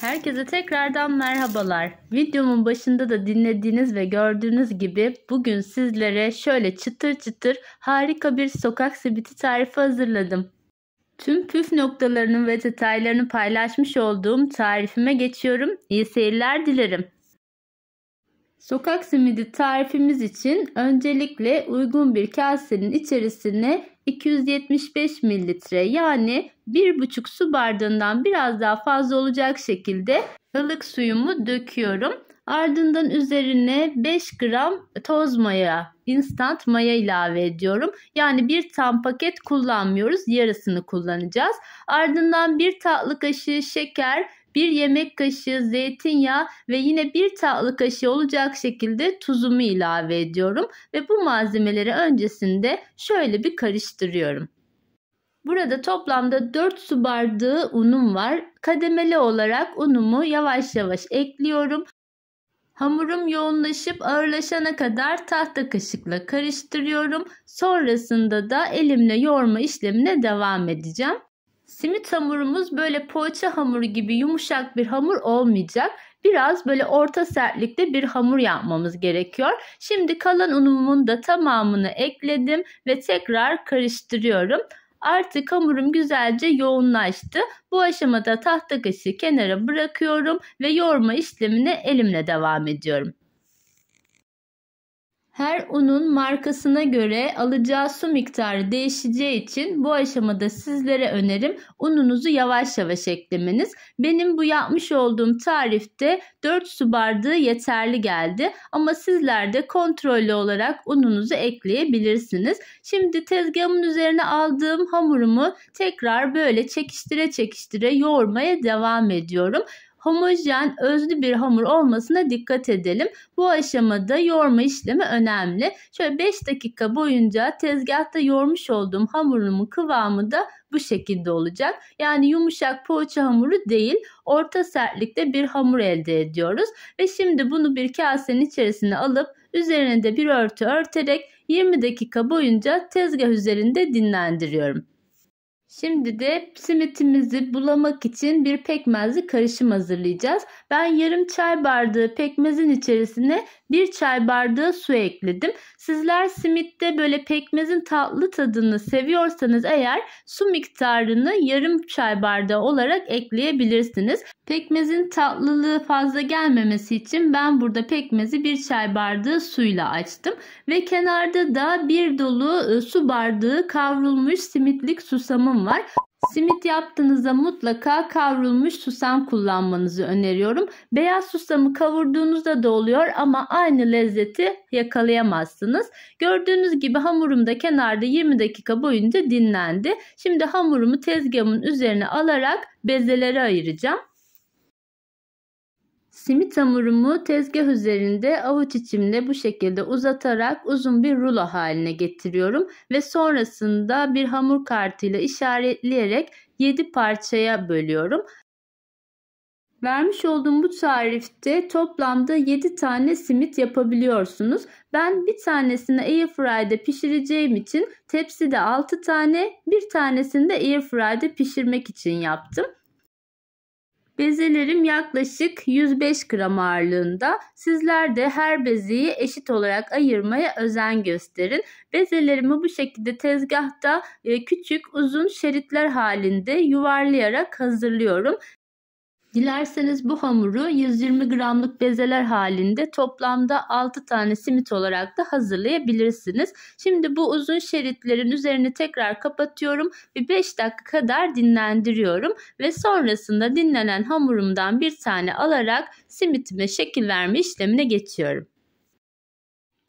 Herkese tekrardan merhabalar. Videomun başında da dinlediğiniz ve gördüğünüz gibi bugün sizlere şöyle çıtır çıtır harika bir sokak simidi tarifi hazırladım. Tüm püf noktalarını ve detaylarını paylaşmış olduğum tarifime geçiyorum. İyi seyirler dilerim. Sokak simidi tarifimiz için öncelikle uygun bir kasenin içerisine 275 mililitre yani 1,5 su bardağından biraz daha fazla olacak şekilde ılık suyumu döküyorum. Ardından üzerine 5 gram toz maya, instant maya ilave ediyorum. Yani bir tam paket kullanmıyoruz, yarısını kullanacağız. Ardından 1 tatlı kaşığı şeker, 1 yemek kaşığı zeytinyağı ve yine 1 tatlı kaşığı olacak şekilde tuzumu ilave ediyorum. Ve bu malzemeleri öncesinde şöyle bir karıştırıyorum. Burada toplamda 4 su bardağı unum var. Kademeli olarak unumu yavaş yavaş ekliyorum. Hamurum yoğunlaşıp ağırlaşana kadar tahta kaşıkla karıştırıyorum. Sonrasında da elimle yoğurma işlemine devam edeceğim. Simit hamurumuz böyle poğaça hamuru gibi yumuşak bir hamur olmayacak. Biraz böyle orta sertlikte bir hamur yapmamız gerekiyor. Şimdi kalan unumun da tamamını ekledim ve tekrar karıştırıyorum. Artık hamurum güzelce yoğunlaştı. Bu aşamada tahta kaşığı kenara bırakıyorum ve yoğurma işlemine elimle devam ediyorum. Her unun markasına göre alacağı su miktarı değişeceği için bu aşamada sizlere önerim ununuzu yavaş yavaş eklemeniz. Benim bu yapmış olduğum tarifte 4 su bardağı yeterli geldi ama sizler de kontrollü olarak ununuzu ekleyebilirsiniz. Şimdi tezgahımın üzerine aldığım hamurumu tekrar böyle çekiştire çekiştire yoğurmaya devam ediyorum. Homojen, özlü bir hamur olmasına dikkat edelim. Bu aşamada yoğurma işlemi önemli. Şöyle 5 dakika boyunca tezgahta yoğurmuş olduğum hamurumun kıvamı da bu şekilde olacak. Yani yumuşak poğaça hamuru değil, orta sertlikte bir hamur elde ediyoruz. Ve şimdi bunu bir kasenin içerisine alıp üzerine de bir örtü örterek 20 dakika boyunca tezgah üzerinde dinlendiriyorum. Şimdi de simitimizi bulamak için bir pekmezli karışım hazırlayacağız. Ben yarım çay bardağı pekmezin içerisine 1 çay bardağı su ekledim. Sizler simitte böyle pekmezin tatlı tadını seviyorsanız eğer su miktarını yarım çay bardağı olarak ekleyebilirsiniz. Pekmezin tatlılığı fazla gelmemesi için ben burada pekmezi 1 çay bardağı suyla açtım. Ve kenarda da bir dolu su bardağı kavrulmuş simitlik susamım var. Simit yaptığınızda mutlaka kavrulmuş susam kullanmanızı öneriyorum. Beyaz susamı kavurduğunuzda da oluyor ama aynı lezzeti yakalayamazsınız. Gördüğünüz gibi hamurum da kenarda 20 dakika boyunca dinlendi. Şimdi hamurumu tezgahımın üzerine alarak bezelere ayıracağım. Simit hamurumu tezgah üzerinde avuç içimde bu şekilde uzatarak uzun bir rulo haline getiriyorum ve sonrasında bir hamur kartıyla işaretleyerek 7 parçaya bölüyorum. Vermiş olduğum bu tarifte toplamda 7 tane simit yapabiliyorsunuz. Ben bir tanesini airfryer'de pişireceğim için tepside 6 tane, bir tanesini de airfryer'de pişirmek için yaptım. Bezelerim yaklaşık 105 gram ağırlığında. Sizler de her bezeyi eşit olarak ayırmaya özen gösterin. Bezelerimi bu şekilde tezgahta küçük uzun şeritler halinde yuvarlayarak hazırlıyorum. Dilerseniz bu hamuru 120 gramlık bezeler halinde toplamda 6 tane simit olarak da hazırlayabilirsiniz. Şimdi bu uzun şeritlerin üzerini tekrar kapatıyorum ve 5 dakika kadar dinlendiriyorum. Ve sonrasında dinlenen hamurumdan bir tane alarak simitime şekil verme işlemine geçiyorum.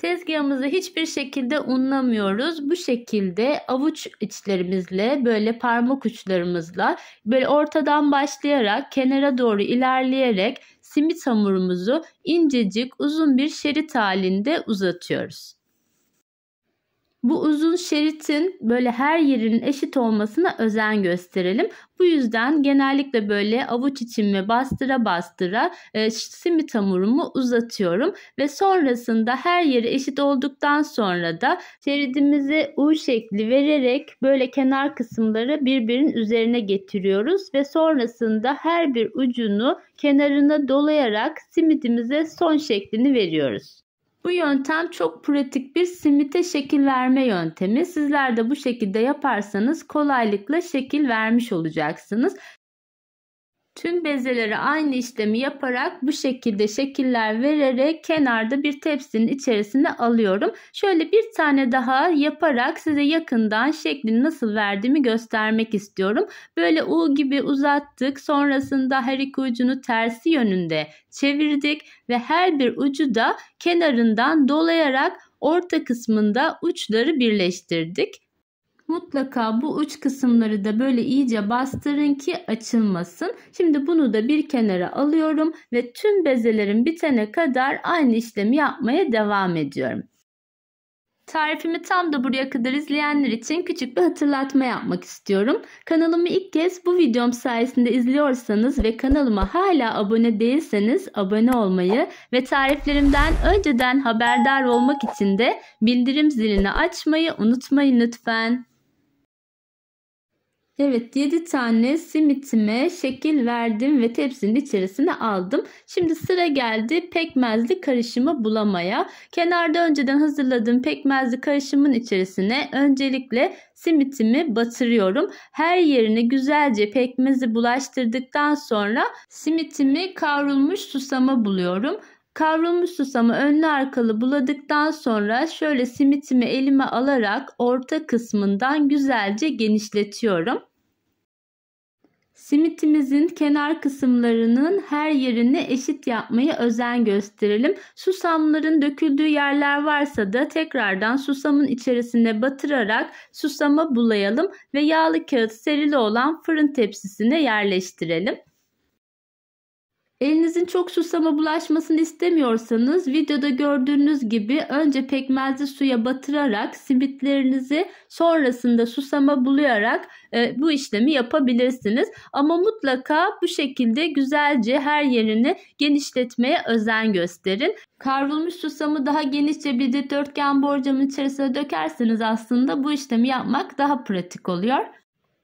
Tezgahımızı hiçbir şekilde unlamıyoruz. Bu şekilde avuç içlerimizle böyle parmak uçlarımızla böyle ortadan başlayarak kenara doğru ilerleyerek simit hamurumuzu incecik uzun bir şerit halinde uzatıyoruz. Bu uzun şeritin böyle her yerinin eşit olmasına özen gösterelim. Bu yüzden genellikle böyle avuç içimi bastıra bastıra simit hamurumu uzatıyorum. Ve sonrasında her yeri eşit olduktan sonra da şeridimize U şekli vererek böyle kenar kısımları birbirinin üzerine getiriyoruz. Ve sonrasında her bir ucunu kenarına dolayarak simidimize son şeklini veriyoruz. Bu yöntem çok pratik bir simite şekil verme yöntemi. Sizler de bu şekilde yaparsanız kolaylıkla şekil vermiş olacaksınız. Tüm bezelere aynı işlemi yaparak bu şekilde şekiller vererek kenarda bir tepsinin içerisine alıyorum. Şöyle bir tane daha yaparak size yakından şeklini nasıl verdiğimi göstermek istiyorum. Böyle U gibi uzattık. Sonrasında her iki ucunu tersi yönünde çevirdik ve her bir ucu da kenarından dolayarak orta kısmında uçları birleştirdik. Mutlaka bu uç kısımları da böyle iyice bastırın ki açılmasın. Şimdi bunu da bir kenara alıyorum ve tüm bezelerim bitene kadar aynı işlemi yapmaya devam ediyorum. Tarifimi tam da buraya kadar izleyenler için küçük bir hatırlatma yapmak istiyorum. Kanalımı ilk kez bu videom sayesinde izliyorsanız ve kanalıma hala abone değilseniz abone olmayı ve tariflerimden önceden haberdar olmak için de bildirim zilini açmayı unutmayın lütfen. Evet, 7 tane simitime şekil verdim ve tepsinin içerisine aldım. Şimdi sıra geldi pekmezli karışımı bulamaya. Kenarda önceden hazırladığım pekmezli karışımın içerisine öncelikle simitimi batırıyorum. Her yerine güzelce pekmezi bulaştırdıktan sonra simitimi kavrulmuş susama buluyorum. Kavrulmuş susamı önlü arkalı buladıktan sonra şöyle simitimi elime alarak orta kısmından güzelce genişletiyorum. Simitimizin kenar kısımlarının her yerini eşit yapmaya özen gösterelim. Susamların döküldüğü yerler varsa da tekrardan susamın içerisine batırarak susama bulayalım ve yağlı kağıt serili olan fırın tepsisine yerleştirelim. Elinizin çok susama bulaşmasını istemiyorsanız videoda gördüğünüz gibi önce pekmezli suya batırarak simitlerinizi sonrasında susama bulayarak bu işlemi yapabilirsiniz. Ama mutlaka bu şekilde güzelce her yerini genişletmeye özen gösterin. Kavrulmuş susamı daha genişçe bir dikdörtgen borcamın içerisine dökerseniz aslında bu işlemi yapmak daha pratik oluyor.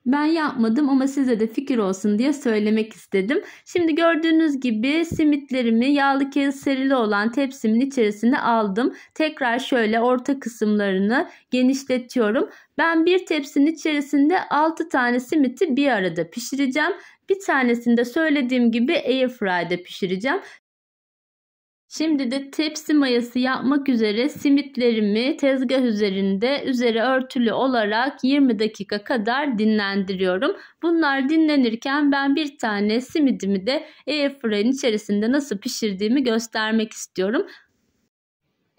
Ben yapmadım ama size de fikir olsun diye söylemek istedim. Şimdi gördüğünüz gibi simitlerimi yağlı kağıt serili olan tepsimin içerisine aldım. Tekrar şöyle orta kısımlarını genişletiyorum. Ben bir tepsinin içerisinde 6 tane simiti bir arada pişireceğim. Bir tanesini de söylediğim gibi Airfry'de pişireceğim. Şimdi de tepsi mayası yapmak üzere simitlerimi tezgah üzerinde üzeri örtülü olarak 20 dakika kadar dinlendiriyorum. Bunlar dinlenirken ben bir tane simidimi de Airfryer'in içerisinde nasıl pişirdiğimi göstermek istiyorum.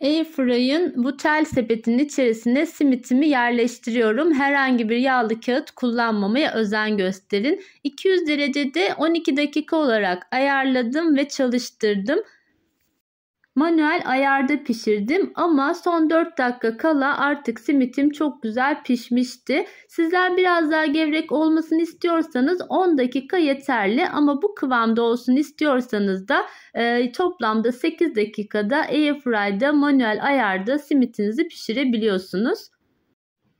Airfryer'ın bu tel sepetinin içerisine simitimi yerleştiriyorum. Herhangi bir yağlı kağıt kullanmamaya özen gösterin. 200 derecede 12 dakika olarak ayarladım ve çalıştırdım. Manuel ayarda pişirdim ama son 4 dakika kala artık simitim çok güzel pişmişti. Sizler biraz daha gevrek olmasını istiyorsanız 10 dakika yeterli ama bu kıvamda olsun istiyorsanız da toplamda 8 dakikada Airfryer'da manuel ayarda simitinizi pişirebiliyorsunuz.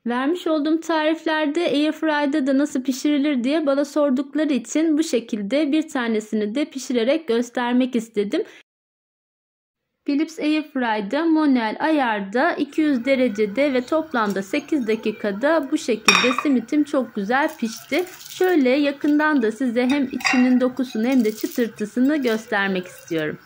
Vermiş olduğum tariflerde Airfryer'da da nasıl pişirilir diye bana sordukları için bu şekilde bir tanesini de pişirerek göstermek istedim. Philips Airfryer'da manuel ayarda 200 derecede ve toplamda 8 dakikada bu şekilde simitim çok güzel pişti. Şöyle yakından da size hem içinin dokusunu hem de çıtırtısını göstermek istiyorum.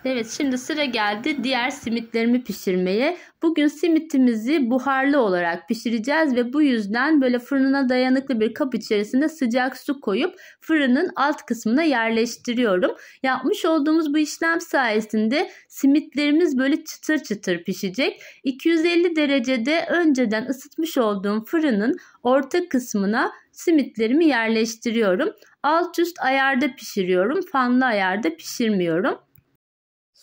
Evet, şimdi sıra geldi diğer simitlerimi pişirmeye. Bugün simitimizi buharlı olarak pişireceğiz ve bu yüzden böyle fırına dayanıklı bir kap içerisinde sıcak su koyup fırının alt kısmına yerleştiriyorum. Yapmış olduğumuz bu işlem sayesinde simitlerimiz böyle çıtır çıtır pişecek. 250 derecede önceden ısıtmış olduğum fırının orta kısmına simitlerimi yerleştiriyorum. Alt üst ayarda pişiriyorum, fanlı ayarda pişirmiyorum.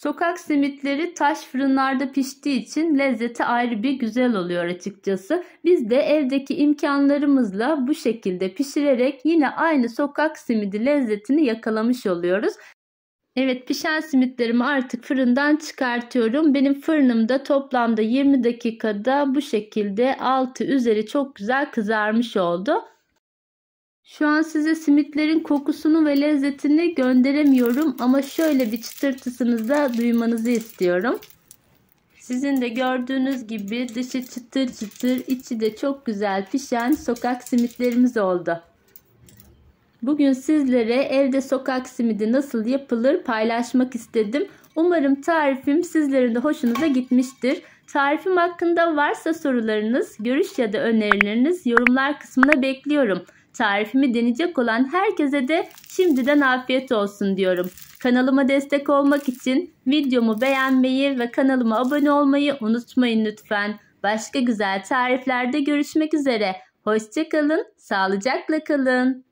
Sokak simitleri taş fırınlarda piştiği için lezzeti ayrı bir güzel oluyor açıkçası. Biz de evdeki imkanlarımızla bu şekilde pişirerek yine aynı sokak simidi lezzetini yakalamış oluyoruz. Evet, pişen simitlerimi artık fırından çıkartıyorum. Benim fırınımda toplamda 20 dakikada bu şekilde altı üzeri çok güzel kızarmış oldu. Şu an size simitlerin kokusunu ve lezzetini gönderemiyorum ama şöyle bir çıtırtısını da duymanızı istiyorum. Sizin de gördüğünüz gibi dışı çıtır çıtır, içi de çok güzel pişen sokak simitlerimiz oldu. Bugün sizlere evde sokak simidi nasıl yapılır paylaşmak istedim. Umarım tarifim sizlerin de hoşunuza gitmiştir. Tarifim hakkında varsa sorularınız, görüş ya da önerileriniz yorumlar kısmına bekliyorum. Tarifimi deneyecek olan herkese de şimdiden afiyet olsun diyorum. Kanalıma destek olmak için videomu beğenmeyi ve kanalıma abone olmayı unutmayın lütfen. Başka güzel tariflerde görüşmek üzere. Hoşça kalın, sağlıcakla kalın.